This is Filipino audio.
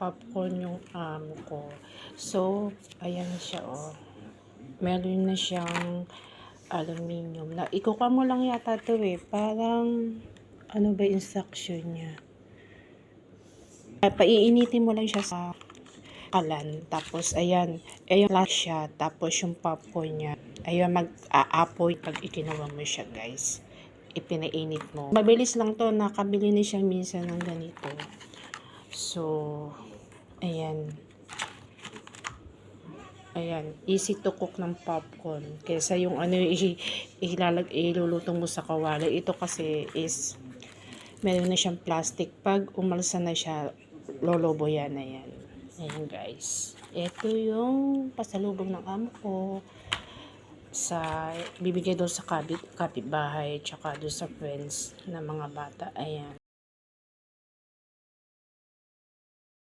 popcorn yung amo ko. So, ayan siya, oh. Meron na siyang aluminum. Na, ikukuha mo lang yata to eh. Parang, ano ba instruction niya? Paiinitin mo lang siya sa kalan. Tapos, ayan. Ayun lang siya. Tapos, yung popcorn niya. Ayun, mag-aapoy pag ikinawa mo siya, guys. Ipinainit mo. Mabilis lang to. Nakabili na siya minsan ng ganito. So, ayan. Ayan, easy to cook ng popcorn. Kaysa yung ano, iluluto mo sa kawali. Ito kasi is, meron na siyang plastic. Pag umalsa na siya, lolobo yan na yan. Ayan guys. Ito yung pasalubong ng amo ko. Bibigay doon sa kapitbahay, tsaka doon sa friends na mga bata. Ayan.